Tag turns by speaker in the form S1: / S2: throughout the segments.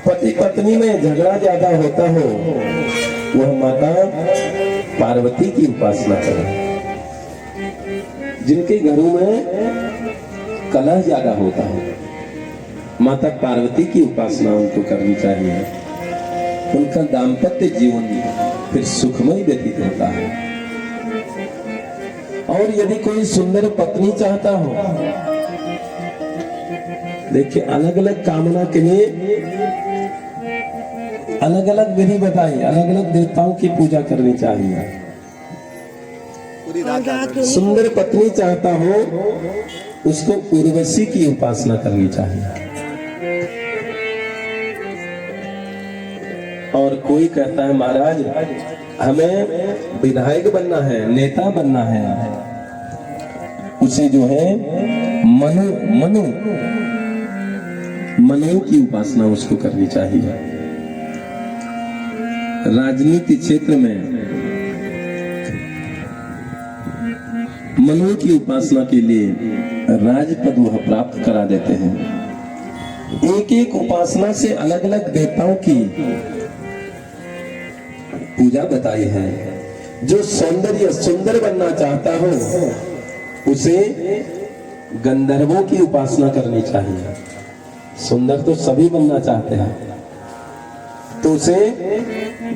S1: पति पत्नी में झगड़ा ज्यादा होता हो वह माता पार्वती की उपासना करें। जिनके घरों में कलह ज्यादा होता हो माता पार्वती की उपासना उनको करनी चाहिए। उनका दाम्पत्य जीवन फिर सुखमय व्यतीत होता है। और यदि कोई सुंदर पत्नी चाहता हो, देखिए अलग अलग कामना के लिए अलग अलग विधि बताई, अलग अलग देवताओं की पूजा करनी चाहिए। सुंदर पत्नी चाहता हो उसको उर्वशी की उपासना करनी चाहिए। और कोई कहता है महाराज हमें विधायक बनना है, नेता बनना है, उसे जो है मनु की उपासना उसको करनी चाहिए। राजनीति क्षेत्र में मनु की उपासना के लिए राजपद वह प्राप्त करा देते हैं। एक एक उपासना से अलग अलग देवताओं की पूजा बताई है। जो सुंदर बनना चाहता हो उसे गंधर्वों की उपासना करनी चाहिए। सुंदर तो सभी बनना चाहते हैं, तो उसे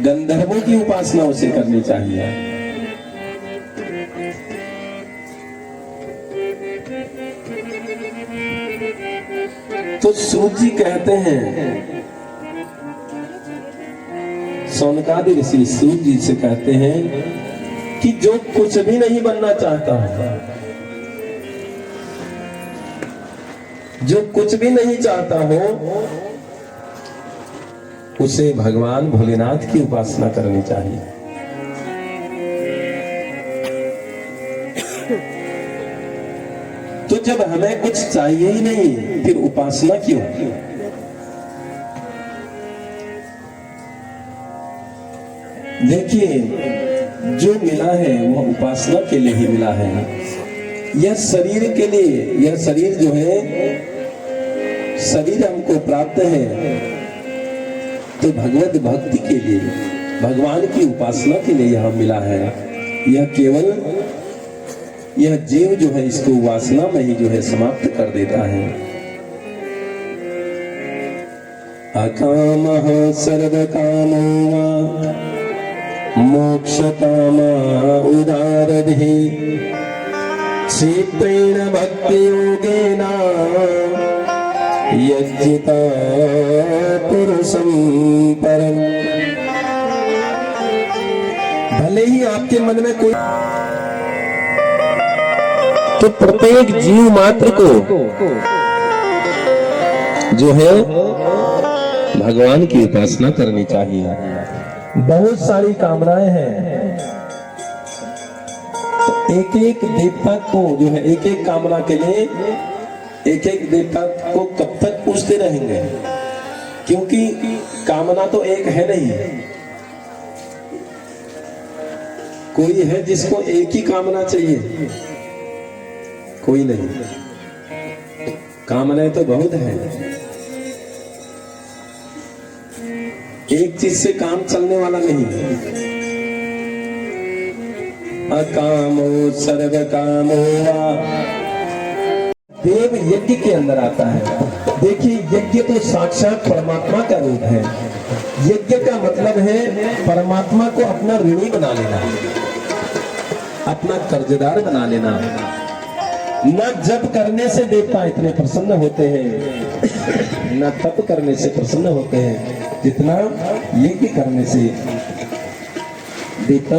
S1: गंधर्वों की उपासना उसे करनी चाहिए। तो सूत जी कहते हैं, सौनकादि ऋषि सूत जी से कहते हैं कि जो कुछ भी नहीं बनना चाहता, जो कुछ भी नहीं चाहता हो उसे भगवान भोलेनाथ की उपासना करनी चाहिए। तो जब हमें कुछ चाहिए ही नहीं फिर उपासना क्यों? देखिए जो मिला है वह उपासना के लिए ही मिला है। यह शरीर के लिए, यह शरीर जो है शरीर हमको प्राप्त है तो भगवत भक्ति के लिए, भगवान की उपासना के लिए यह मिला है। यह केवल यह जीव जो है इसको वासना में ही जो है समाप्त कर देता है। अकामः सर्वकामो मोक्ष कामा उदारधि क्षेत्रेण भक्ति योगेन यज्जिता पुरुषं परं। भले ही आपके मन में कोई, तो प्रत्येक जीव मात्र को जो है भगवान की उपासना करनी चाहिए। बहुत सारी कामनाएं हैं, एक एक देवता को जो है एक एक कामना के लिए एक एक देवता को कब तक पूछते रहेंगे, क्योंकि कामना तो एक है नहीं। कोई है जिसको एक ही कामना चाहिए? कोई नहीं। कामनाएं तो बहुत है, एक चीज से काम चलने वाला नहीं है। अकामो सर्व कामो देव यज्ञ के अंदर आता है। देखिए यज्ञ तो साक्षात परमात्मा का रूप है। यज्ञ का मतलब है परमात्मा को अपना ऋणी बना लेना, अपना कर्जदार बना लेना। न जप करने से देवता इतने प्रसन्न होते हैं, न तप करने से प्रसन्न होते हैं, जितना यज्ञ करने से देवता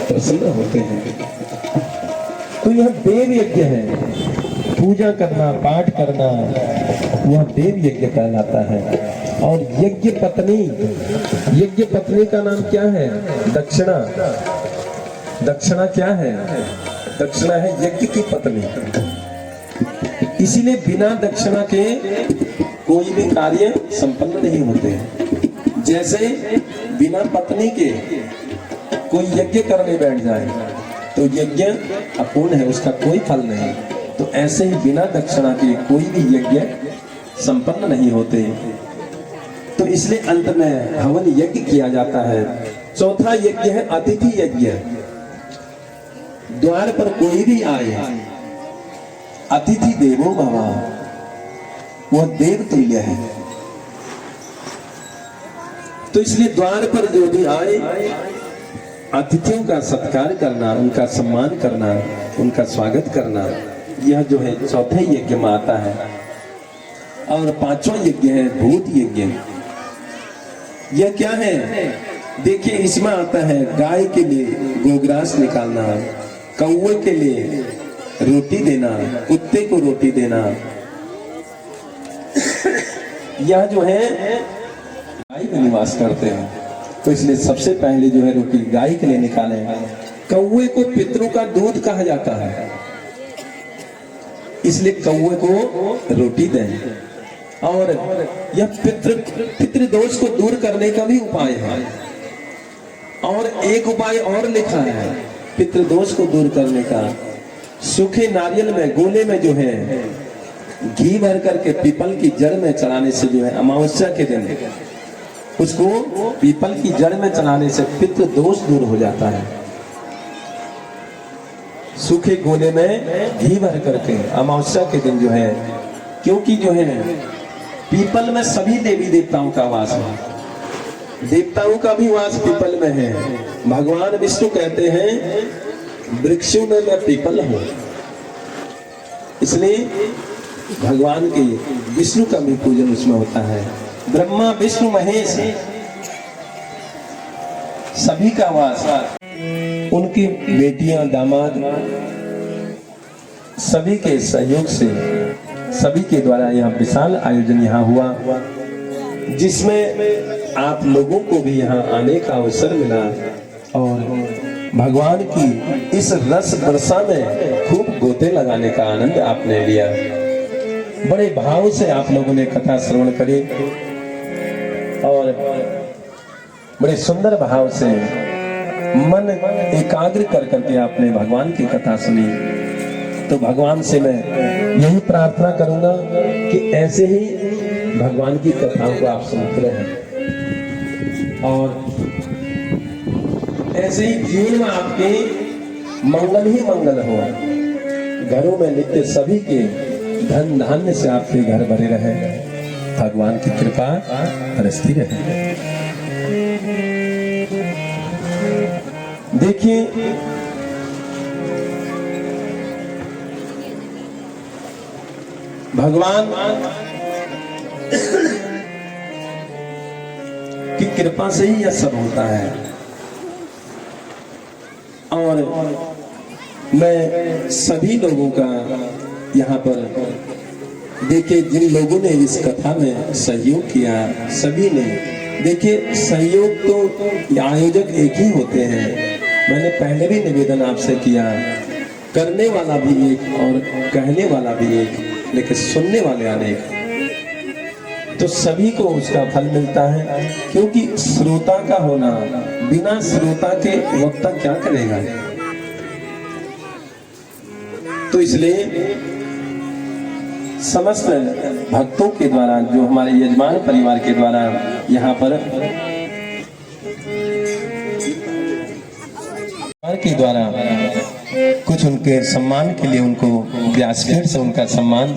S1: प्रसन्न होते हैं। तो यह देव यज्ञ है। पूजा करना, पाठ करना, वह देव यज्ञ कहलाता है। और यज्ञ पत्नी का नाम क्या है? दक्षिणा। दक्षिणा क्या है? दक्षिणा है यज्ञ की पत्नी। इसीलिए बिना दक्षिणा के कोई भी कार्य संपन्न नहीं होते हैं। जैसे बिना पत्नी के कोई यज्ञ करने बैठ जाए तो यज्ञ अपूर्ण है, उसका कोई फल नहीं। तो ऐसे ही बिना दक्षिणा के कोई भी यज्ञ संपन्न नहीं होते। तो इसलिए अंत में हवन यज्ञ किया जाता है। चौथा यज्ञ है अतिथि यज्ञ। द्वार पर कोई भी आए, अतिथि देवो भव, वह देव तुल्य है। तो इसलिए द्वार पर जो भी आए, अतिथियों का सत्कार करना, उनका सम्मान करना, उनका स्वागत करना, यह जो है चौथे यज्ञ में आता है। और पांचवा यज्ञ है भूत यज्ञ। यह क्या है? देखिए, इसमें आता है गाय के लिए गोग्रास निकालना, कौवे के लिए रोटी देना, कुत्ते को रोटी देना। यह जो है गाय में निवास करते हैं, तो इसलिए सबसे पहले जो है रोटी गाय के लिए निकालें। कौवे को पितरों का दूध कहा जाता है, इसलिए कौवे को रोटी दें। और यह पितृदोष को दूर करने का भी उपाय है। और एक उपाय और लिखा है पितृदोष को दूर करने का। सूखे नारियल में, गोले में जो है घी भर करके पीपल की जड़ में चढ़ाने से जो है अमावस्या के दिन उसको पीपल की जड़ में चढ़ाने से पितृदोष दूर हो जाता है। सूखे गोले में घी भर करके अमावस्या के दिन जो है, क्योंकि जो है पीपल में सभी देवी देवताओं का वास है, देवताओं का भी वास पीपल में है। भगवान विष्णु कहते हैं वृक्षों में मैं पीपल हूं, इसलिए भगवान के विष्णु का भी पूजन उसमें होता है। ब्रह्मा विष्णु महेश सभी का वास, उनकी बेटियां दामाद सभी के सहयोग से, सभी के द्वारा यह विशाल आयोजन यहाँ हुआ, जिसमें आप लोगों को भी यहाँ आने का अवसर मिला और भगवान की इस रस वर्षा में खूब गोते लगाने का आनंद आपने लिया। बड़े भाव से आप लोगों ने कथा श्रवण करी और बड़े सुंदर भाव से मन एकाग्र कर करके आपने भगवान की कथा सुनी। तो भगवान से मैं यही प्रार्थना करूंगा कि ऐसे ही भगवान की कथाओं को आप सुनते रहें और ऐसे ही जीवन में आपके मंगल ही मंगल हो। घरों में नित्य सभी के धन धान्य से आपके घर भरे रहे, भगवान की कृपा बरसती रहे। देखिए, भगवान की कृपा से ही यह सब होता है। और मैं सभी लोगों का यहाँ पर देखिए, जिन लोगों ने इस कथा में सहयोग किया, सभी ने देखिए, सहयोग तो आयोजक एक ही होते हैं। मैंने पहले भी निवेदन आपसे किया, करने वाला भी एक और कहने वाला भी एक, लेकिन सुनने वाले अनेक। तो सभी को उसका फल मिलता है, क्योंकि श्रोता का होना, बिना श्रोता के वक्ता क्या करेगा। तो इसलिए समस्त भक्तों के द्वारा, जो हमारे यजमान परिवार के द्वारा यहाँ पर के द्वारा कुछ उनके सम्मान के लिए, उनको व्यासपीठ से उनका सम्मान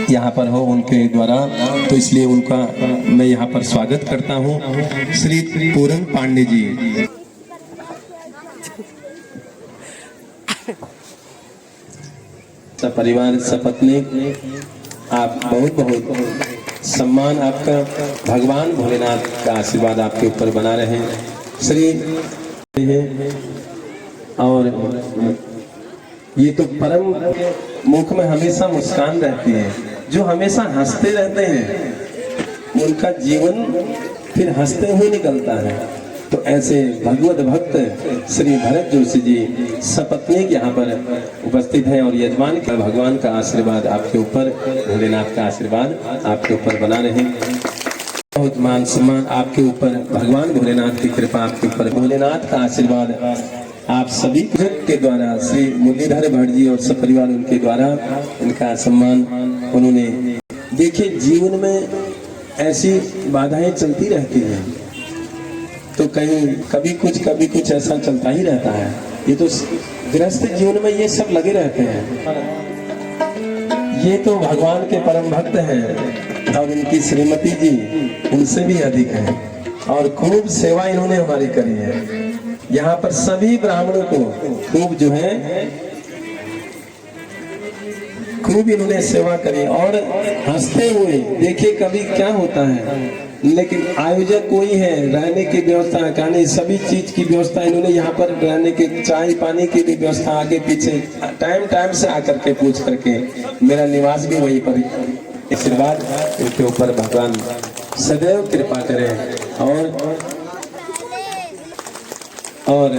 S1: यहाँ पर हो उनके द्वारा, तो इसलिए उनका मैं यहाँ पर स्वागत करता हूँ। श्री पूरन पांडे जी, परिवार सपत्नी, आप बहुत बहुत सम्मान आपका, भगवान भोलेनाथ का आशीर्वाद आपके ऊपर बना रहे। श्री और ये तो परम मुख में हमेशा मुस्कान रहती है, जो हमेशा हंसते रहते हैं उनका जीवन फिर हंसते हुए निकलता है। तो ऐसे भगवत भक्त श्री भरत जोशी जी सपत्नीक यहाँ पर उपस्थित हैं और यजमान का भगवान का आशीर्वाद आपके ऊपर, भोलेनाथ का आशीर्वाद आपके ऊपर बना रहे। बहुत मान सम्मान आपके ऊपर, भगवान भोलेनाथ की कृपा आपके ऊपर, भोलेनाथ का आशीर्वाद आप सभी के द्वारा, श्री मुरलीधर भट्ट जी और सपरिवार उनके द्वारा इनका सम्मान उन्होंने। देखिए, जीवन में ऐसी बाधाएं चलती रहती हैं, तो कहीं कभी कुछ ऐसा चलता ही रहता है। ये तो गृहस्थ जीवन में ये सब लगे रहते हैं। ये तो भगवान के परम भक्त हैं और इनकी श्रीमती जी उनसे भी अधिक है और खूब सेवा इन्होंने हमारी करी है। यहाँ पर सभी ब्राह्मणों को खूब जो है खूब इन्होंने सेवा करी और हंसते हुए। देखिए कभी क्या होता है, लेकिन आयोजक कोई है, रहने की व्यवस्था खाने सभी चीज की व्यवस्था इन्होंने यहाँ पर रहने के चाय पानी की भी व्यवस्था आगे पीछे टाइम से आकर के पूछ करके मेरा निवास भी वहीं पर। आशीर्वाद इनके ऊपर भगवान सदैव कृपा करें और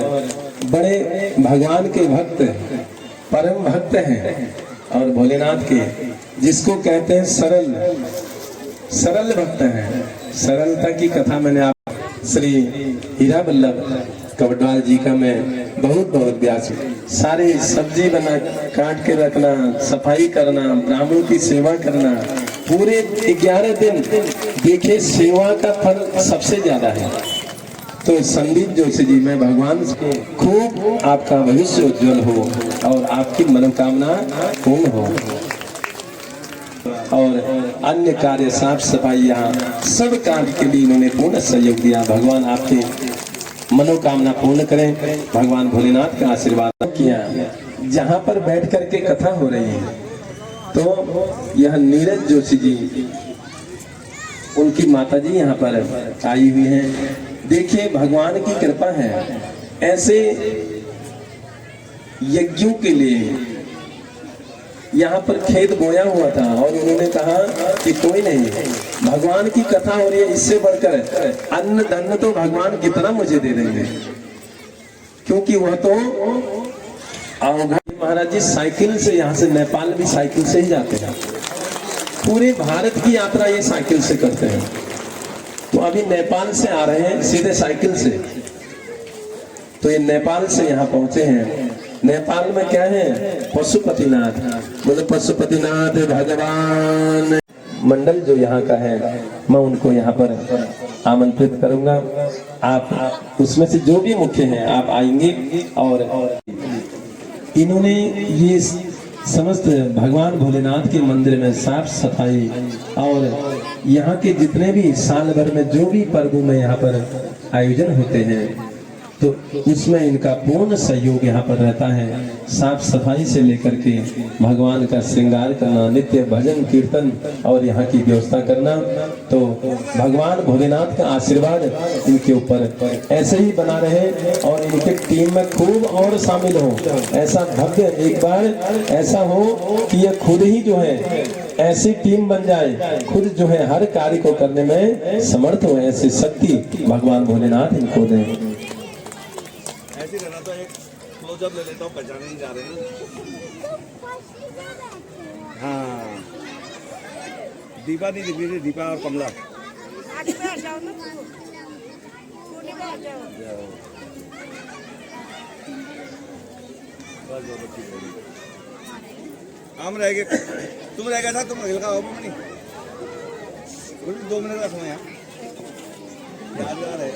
S1: बड़े भगवान के भक्त परम भक्त हैं और भोलेनाथ के जिसको कहते हैं सरल भक्त हैं। सरलता की कथा मैंने आप श्री हीरा वल्लभ कवटवाल जी का मैं बहुत व्यास। सारी सब्जी बना काट के रखना, सफाई करना, ब्राह्मणों की सेवा करना, पूरे 11 दिन देखिए सेवा का फल सबसे ज्यादा है। तो संदीप जोशी जी, मैं भगवान से खूब आपका भविष्य उज्जवल हो और आपकी मनोकामना पूर्ण हो और अन्य कार्य साफ सफाई यहाँ सब कार्य के लिए इन्होंने पूर्ण सहयोग दिया। भगवान आपकी मनोकामना पूर्ण करें। भगवान भोलेनाथ का आशीर्वाद किया। जहाँ पर बैठ करके कथा हो रही है तो यह नीरज जोशी जी उनकी माता जी यहाँ पर आई हुई हैं। देखिए भगवान की कृपा है। ऐसे यज्ञों के लिए यहाँ पर खेत बोया हुआ था और उन्होंने कहा कि कोई नहीं, भगवान की कथा हो रही है, इससे बढ़कर अन्न धन तो भगवान कितना मुझे दे देंगे, क्योंकि वह तो अवघा महाराज जी साइकिल से यहाँ से नेपाल भी साइकिल से ही जाते हैं। पूरे भारत की यात्रा ये साइकिल से करते हैं। तो अभी नेपाल से आ रहे हैं सीधे साइकिल से। तो ये नेपाल से यहाँ पहुंचे हैं। नेपाल में क्या है, पशुपतिनाथ। बोले पशुपतिनाथ भगवान मंडल जो यहाँ का है, मैं उनको यहाँ पर आमंत्रित करूंगा। आप उसमें से जो भी मुख्य हैं आप आएंगे और इन्होंने ये समस्त भगवान भोलेनाथ के मंदिर में साफ सफाई और यहाँ के जितने भी साल भर में जो भी पर्वों में यहाँ पर आयोजन होते हैं तो उसमें इनका पूर्ण सहयोग यहाँ पर रहता है। साफ सफाई से लेकर के भगवान का श्रृंगार करना, नित्य भजन कीर्तन और यहाँ की व्यवस्था करना। तो भगवान भोलेनाथ का आशीर्वाद इनके ऊपर ऐसे ही बना रहे और इनके टीम में खूब और शामिल हो। ऐसा भव्य एक बार ऐसा हो कि ये खुद ही जो है ऐसी टीम बन जाए, खुद जो है हर कार्य को करने में समर्थ हो। ऐसी शक्ति भगवान भोलेनाथ इनको दें।
S2: ऐसे रहना तो एक क्लोजअप ले लेता हूँ, पहचाने नहीं जा रहे हैं। हाँ, दीपा नहीं दिख रही, दीपा और कमला। हम रह गए, तुम रह गया था, तुम हिल का हो नहीं। 2 मिनट का समय याद आ रहा है।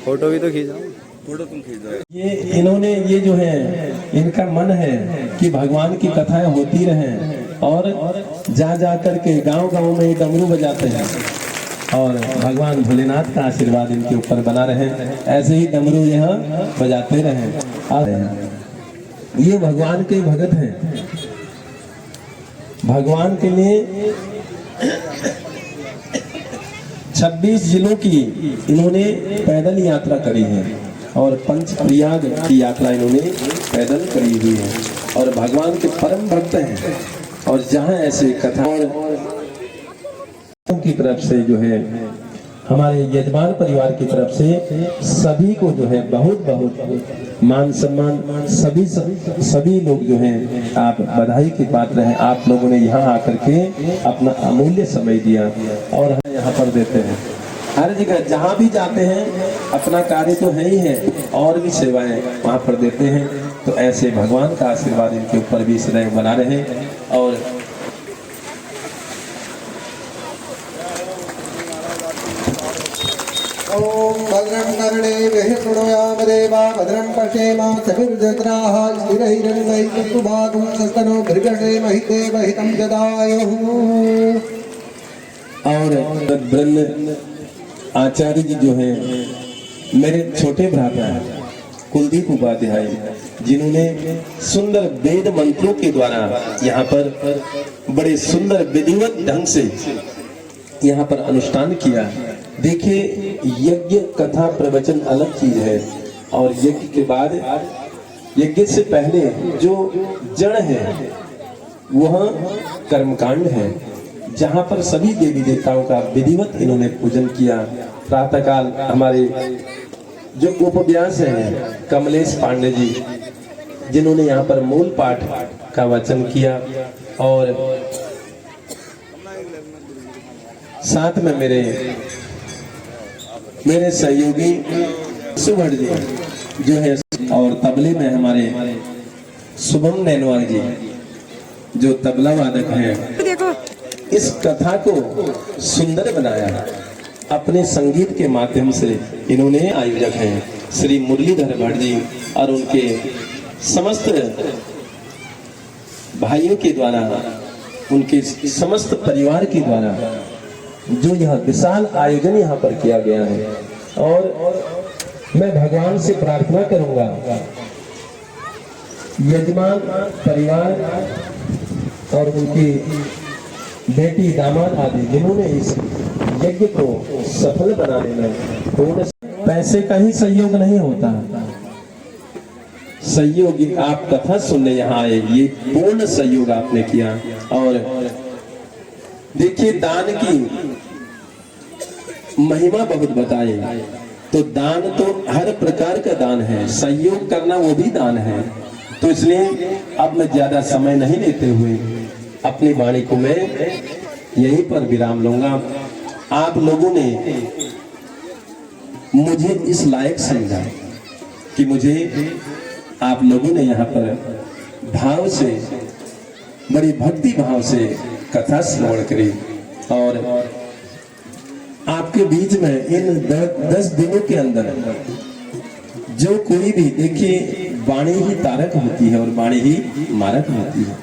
S2: फोटो भी तो खींचा, फोटो तुम खींच दो।
S1: ये इन्होंने ये जो है इनका मन है कि भगवान की कथाएं होती रहें और जा करके गांव में डमरू बजाते हैं और भगवान भोलेनाथ का आशीर्वाद इनके ऊपर बना रहे। ऐसे ही डमरू यहाँ बजाते रहें। ये भगवान के भगत हैं। भगवान के लिए 26 जिलों की इन्होंने पैदल यात्रा करी है और पंचप्रयाग की यात्रा इन्होंने पैदल करी हुई है और भगवान के परम भक्त हैं। और जहाँ ऐसे कथा की तरफ से जो है हमारे यजमान परिवार की तरफ से सभी को जो है बहुत मान सम्मान, सभी लोग जो हैं आप बधाई के पात्र हैं। आप लोगों ने यहाँ आकर के अपना अमूल्य समय दिया और हम यहाँ पर देते हैं। हर जगह जहाँ भी जाते हैं अपना कार्य तो है ही है, और भी सेवाएं वहाँ पर देते हैं। तो ऐसे भगवान का आशीर्वाद इनके ऊपर भी सदैव बना रहे। और
S3: ओम भद्रं कर्णेभिः शृणुयाम देवा भद्रं पश्येम चतुर्जत्राः स्थिरैरङ्गैः सस्तनो भृगणेमहि देवहितं जदायुः।
S1: और ब्रह्म आचार्य जी जो हैं मेरे छोटे भ्राता हैं कुलदीप उपाध्याय, जिन्होंने सुंदर वेद मंत्रों के द्वारा यहाँ पर बड़े सुंदर विधिवत ढंग से यहाँ पर अनुष्ठान किया। देखिए, यज्ञ कथा प्रवचन अलग चीज है, और यज्ञ के बाद, यज्ञ से पहले जो जड़ है वह कर्मकांड है, जहाँ पर सभी देवी देवताओं का विधिवत इन्होंने पूजन किया। प्रातःकाल हमारे जो उपव्यास हैं कमलेश पांडे जी, जिन्होंने यहाँ पर मूल पाठ का वचन किया, और साथ में मेरे सहयोगी सुभट जी जो है, और तबले में हमारे शुभम नैनवाल जी जो तबला वादक हैं। इस कथा को सुंदर बनाया अपने संगीत के माध्यम से इन्होंने। आयोजक हैं श्री मुरलीधर भट्ट जी और उनके समस्त भाइयों के द्वारा, उनके समस्त परिवार के द्वारा जो यह विशाल आयोजन यहाँ पर किया गया है। और मैं भगवान से प्रार्थना करूंगा, यजमान परिवार और उनकी बेटी दामाद आदि जिन्होंने इस यज्ञ को सफल बनाने में पूर्ण, पैसे का ही सहयोग नहीं होता, सहयोग आप कथा सुनने यहाँ आए, ये पूर्ण सहयोग आपने किया। और देखिए, दान की महिमा बहुत बताई, तो दान तो हर प्रकार का दान है, सहयोग करना वो भी दान है। तो इसलिए अब मैं ज्यादा समय नहीं लेते हुए अपनी वाणी को मैं यहीं पर विराम लूंगा। आप लोगों ने मुझे इस लायक समझा कि मुझे आप लोगों ने यहाँ पर भाव से, बड़ी भक्ति भाव से कथा श्रवण करी, और आपके बीच में इन 10 दिनों के अंदर जो कोई भी, देखिए वाणी ही तारक होती है और वाणी ही मारक होती है।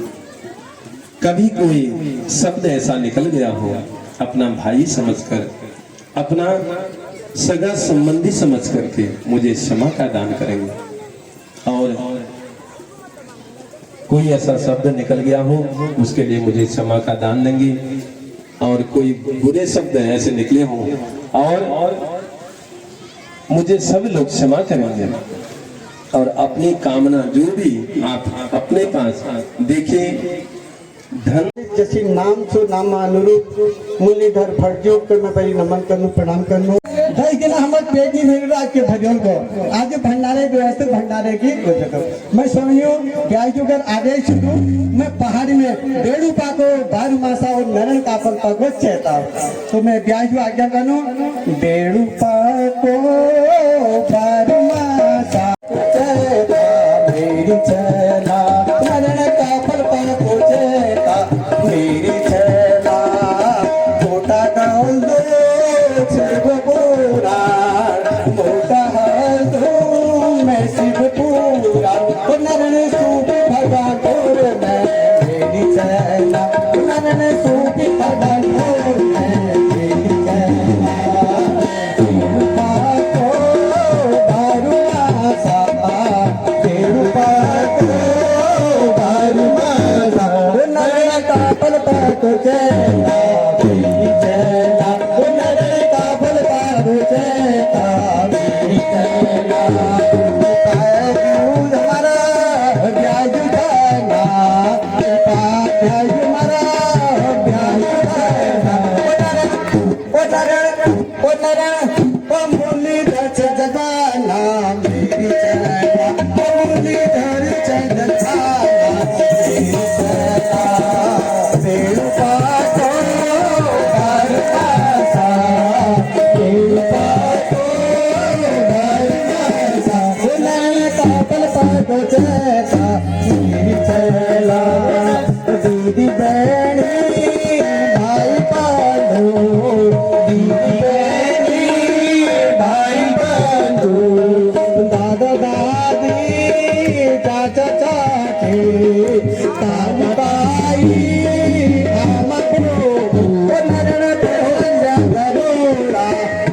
S1: कभी कोई शब्द ऐसा निकल गया हो अपना भाई समझकर, अपना सगा संबंधी समझ करके मुझे क्षमा का दान करेंगे, और कोई ऐसा शब्द निकल गया हो उसके लिए मुझे क्षमा का दान देंगे, और कोई बुरे शब्द ऐसे निकले हों और मुझे सब लोग क्षमा करेंगे। और अपनी कामना जो भी आप अपने पास, देखिए धन
S3: जैसे नाम सो नाम अनुरूप मुरलीधर भट्ट जी को मैं पहले नमन करनू, प्रणाम करनू। 10 दिन हमारे पेटी में रात के भजन को आज भंडारे व्यवस्थित भंडारे की मैं समझू ब्याजूगर आदेश दूं। मैं पहाड़ी में बेड़ू पाको बारू मासा और नरण का पलता को चेता, तो मैं ब्याजू आज्ञा करूं। बेड़ू पाको बारू मासा चेता मेरी चला, नरण का पलता को चेता मेरी चला, छोटा गाँव दो शिवपुरा, मोटा दो मैं शिवपुरा, नरण सूप भगवान तोर मैं मेरी चला, नरण सूप भगवान तोर मैं मेरी चला, देवता को बारू मासा, देवता को बारू मासा, नरण का पल पाको चला मेरी चला, नरण का पल पाको चला मेरी चला। हमारा पल पागो जैसा मेरी चला दीदी बहनी भाई बंधु दीदी बहनी भाई बंधु दादा दादी चाचा चाची ताऊ ताई हम अपनों नरण पचल्या गरोड़ा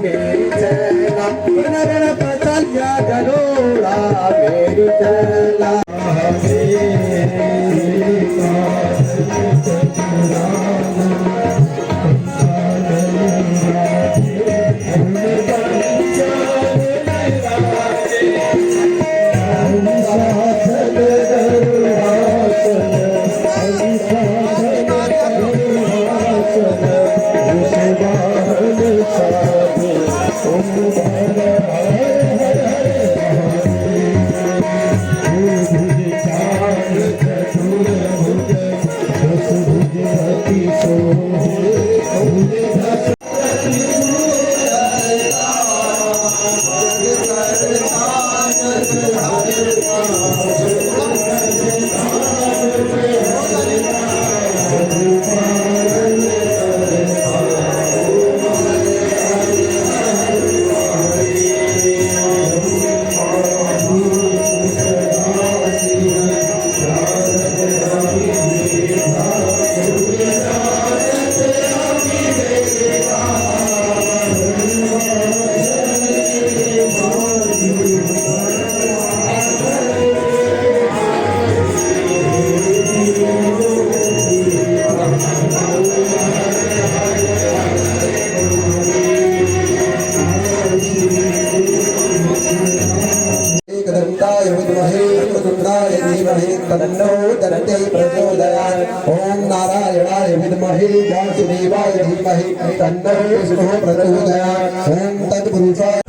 S3: मेरी चला नरण पचल्या गरोड़ा मेरी चला एकदन्ताय विद्महे वक्रतुण्डाय धीमहि तन्नो दन्ते प्रचोदयात् ओम नारायणाय विद्महे वासुदेवाय धीमहि तन्नो विष्णुः प्रचोदयात् ओम तत्पुरुषाय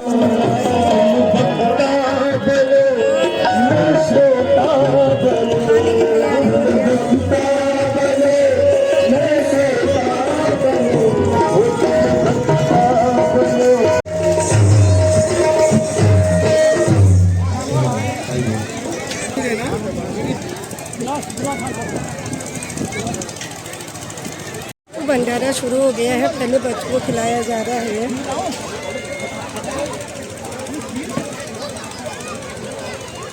S4: भंडारा शुरू हो गया है। पहले बच्चों को खिलाया जा रहा है।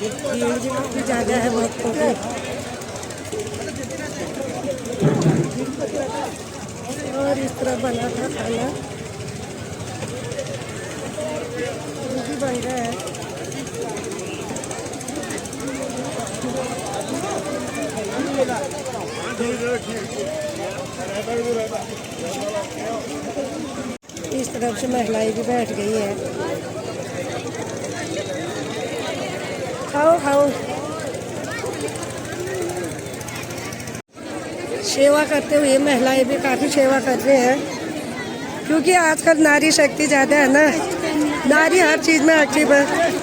S4: भीड़ भी ज़्यादा है भक्तों की। और इस तरह बना था खाना, वो भी बन रहा है। इस तरफ से महिलाएं भी बैठ गई है। खाओ खाओ। सेवा करते हुए महिलाएं भी काफ़ी सेवा कर रहे हैं, क्योंकि आजकल नारी शक्ति ज़्यादा है ना, नारी हर चीज़ में एक्टिव है।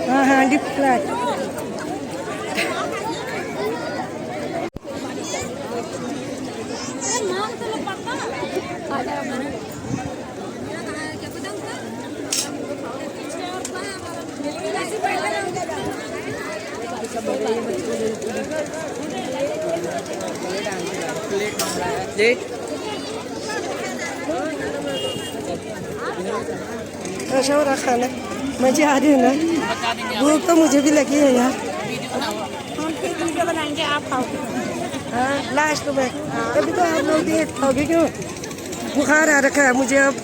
S4: हाँ हाँ डिप फ्लैट। कैसा हो रहा खाना? मज़े आ रही है ना? भूख तो मुझे भी लगी है यार।
S5: हम फिर वीडियो बनाएंगे, आप खाओगे।
S4: हाँ लास्ट में अभी तो आप लोग देख पाओगे, क्यों बुखार आ रखा है मुझे अब।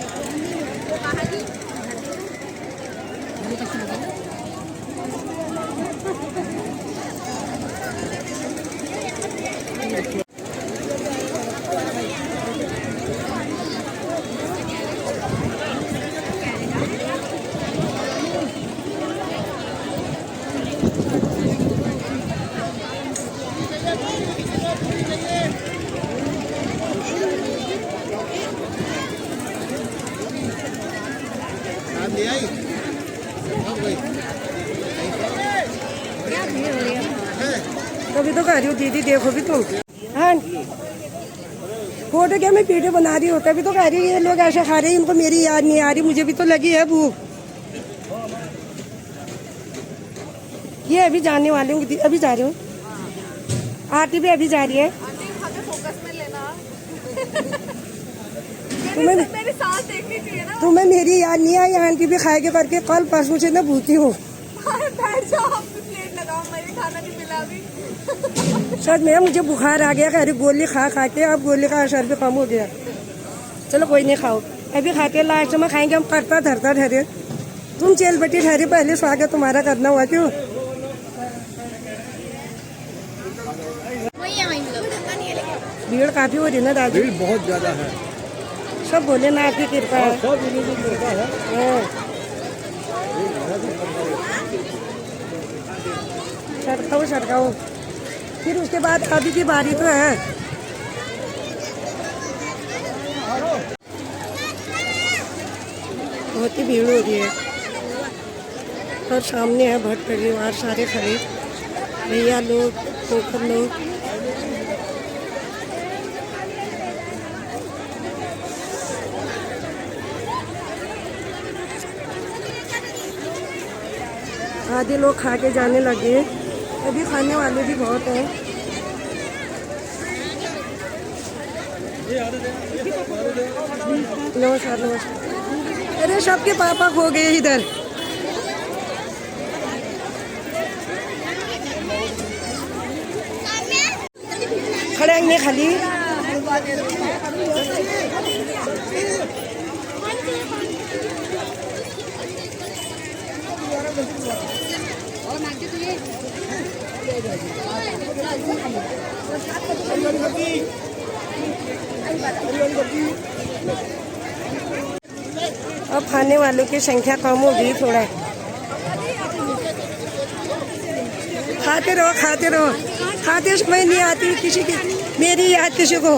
S4: तभी तो कह रही हूँ दीदी देखो भी तुम। हाँ फोटो क्या मैं वीडियो बना रही हूँ, तभी तो कह रही हूँ ये लोग ऐसे खा रहे हैं, इनको मेरी याद नहीं आ रही, मुझे भी तो लगी है भूख। ये अभी जाने वाली हूँ, अभी जा रही हूँ। आरती भी अभी जा रही है।
S5: फोकस में लेना
S4: तुम्हें
S5: मेरे साथ देखनी चाहिए ना।
S4: तुम्हें मेरी याद नहीं आई, आंटी भी खाएगी करके कल परसों से ना भूखी हूँ।
S5: बैठ जाओ, आप प्लेट लगाओ, मुझे खाना नहीं मिला अभी।
S4: सच में मुझे बुखार आ गया, कह रही गोली खा के अब गोली का असर भी कम हो गया। चलो कोई नहीं, खाओ अभी खाते, लास्ट में खाएंगे हम। करता धरता ठहरे, तुम चेल बटी ठहरे, पहले स्वागत तुम्हारा करना हुआ क्यों। भीड़ काफी हो रही है ना दादी,
S3: भीड़ बहुत ज्यादा है।
S4: सब बोले ना आपकी कृपा है।
S3: सब इन्हीं की कृपा है।
S4: हाँ। सड़काओ सड़काओ, फिर उसके बाद अभी की बारी तो है। बहुत ही भीड़ हो रही है और सामने है भट्ट परिवार सारे खड़े, भैया लोग, पोखर लोग। आधे लोग खा के जाने लगे, अभी खाने वाले भी बहुत हैं। नमस्कार नमस्कार। अरे सबके पापा खो गए इधर। खड़े नहीं खाली। अब खाने वालों की संख्या कम होगी थोड़ा। खाते रहो खाते रहो, खाते समय नहीं आती किसी की मेरी याद किसी को।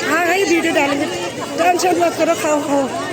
S4: हाँ हाँ वीडियो डालेंगे, टेंशन मत करो, खाओ खाओ।